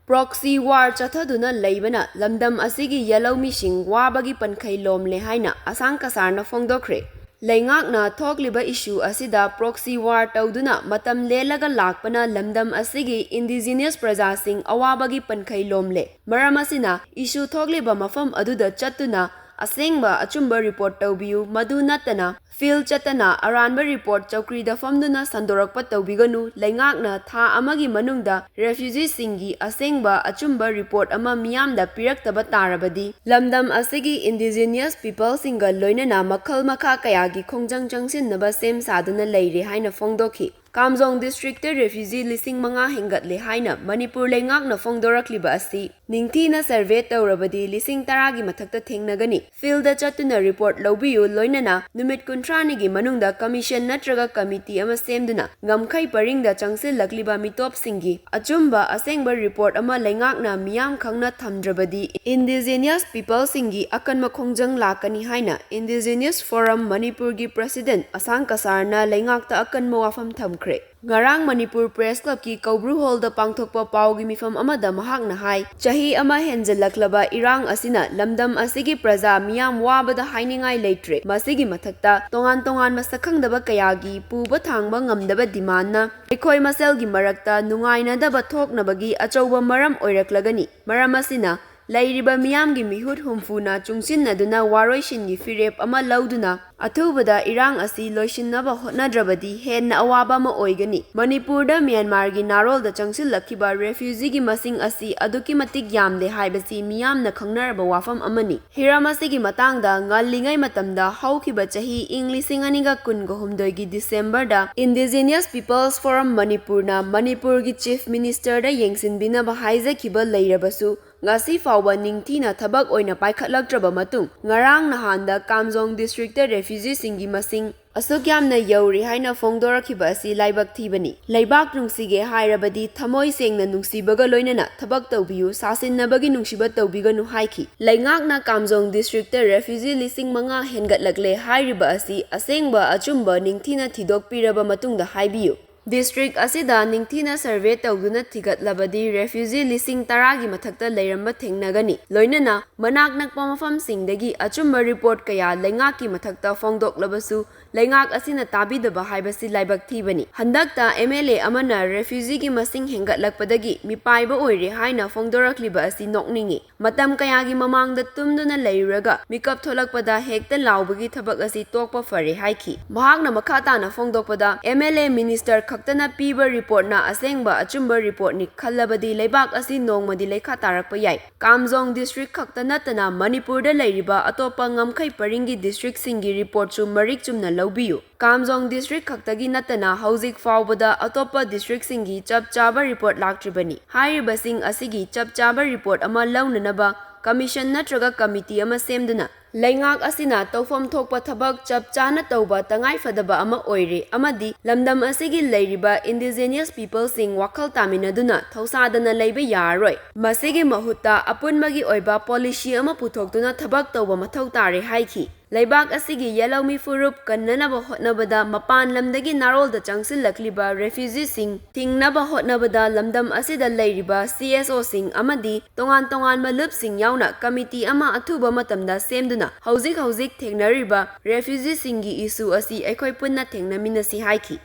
Proxy war Chathaduna Leibana Lamdam asigi Yelhoumee Wabagi Pankhei Lomle haina asang kasarna fongdokre. Leingakna thokliba issue asida proxy war tauduna matam lelaga lakpana Lamdam asigi indigenous prajasing Wabagi Pankhei Lomle. Maramasina issue thokliba mafam aduda chatuna asengba achumba report taubiu madu natana field chatana aranba report chawkri da famduna sandorakpa taubiganu leingakna tha amagi manungda refugees singi asengba achumba report ama miyamda piraktaba tarabadi Lamdam asigi indigenous people singa loinana makhal makha kayagi khongjang changsinnaba sem saduna leire haina fongdokhi Kamjong district refugee lising manga hengatle haina Manipur leingakna fongdorakliba asi ningthina survey tawrabadi lising taragi mathakta thengnagani field da chatuna report lobiyu loinana numit kuntrani gi manungda commission natraga committee ama semduna ngamkhai paringda changsil lakliba mitop singi achumba asengba report ama leingakna miyam khangna thamdrabadi indigenous people singi akanma khongjang lakani haina indigenous forum Manipur gi president asang kasarna leingakta akanma wafam thamkre Ngarang Manipur Press Club ki Kaubru Hall da pangthokpa paugi mifam amada mahakna hai chahi ama henjalaklaba irang asina Lamdam asigi praja miyam wabada hainingai leitre masigi mathakta tongan masakhangdaba kayagi puba thangba ngamdaba dimana ekhoi maselgi marakta nungaina daba thoknabagi achauba maram oiraklagani maram asina Lairiba miyamgi mihut humfuna chungsinnaduna waroishingi firep ama lauduna athubada irang asi loishinnaba hotnadrabadi henna awaba ma oigani Manipurda Myanmargi narolda changsillakiba refugee gi masing asi aduki matik yamde haibasi miyamna khangnaraba wafam amani hiramasigi matangda ngallingai matamda haukiba chahi inglising aniga kungo humdoi gi December da Indigenous Peoples Forum Manipurna Manipur gi Chief Minister da yengsinbinaba haijakiba leirabasu ngasi fawba ningthina thabak oina paikhatlaktraba matung ngarang nahanda Kamjong district da refugee singi masing asuk yamna yauri haina fongdorakhiba asi laibak thibani leibak nungsige hairabadi thamoi sengna nungsibaga loinana thabak tawbiyu sasinnabagi nungsiba tawbiganu haiki leingakna Kamjong district da refugee lising manga hengatlakle hairiba asi asengba achumba ningthina thidokpiraba matungda haibiyu District asida ningthina survey tawduna thigatlabadi refugee lising taragi mathakta leiramba thengnagani loinana manak nakpa mafam singdagi achumba report kaya leingaki mathakta fongdoklabasu leingak asina tabidaba haibasi laibak thibani handakta MLA amana refugee gi masing hengatlakpadagi mipaiba oire haina fongdorakliba asi nokningi matam kayagi mamangda tumduna leiraga mikap tholakpada hekta laubagi thabak asi tokpa fare haiki mahakna makhatana fongdokpada MLA minister Tana piba report na asengba achumba report ni khallabadi leibak asi nongmadi lekha tarakpa yai Kamjong district khakta natana Manipur da leiriba atopa ngamkhai paringi district singi report chu marik chumna lobiyu Kamjong district khaktagi natana housing fawbada atopa district singi chap chaba report laktribani hairiba sing asigi chap chaba report ama launanaba commission natraga committee ama semduna Leingak asina tawfam thokpa thabak chap chana tawba tangai fadaba ama oire amadi Lamdam asigi leiriba indigenous people sing wakhal taminaduna thausadana leiba yaroi masigi mahutta apunmagi oiba policy ama puthoktuna thabak tawba mathau tare haiki Leibak asigi Yelhoumee furup kannanaba hotnabada mapan lamdagi narolda changsillakkliba refugee sing thingnaba hotnabada Lamdam asida leiriba CSO sing amadi tongan malup sing yauna committee ama athuba matamda semduna hauzik thengnariba refugee singi issue asi aikhoi punna thengnaminasi haiki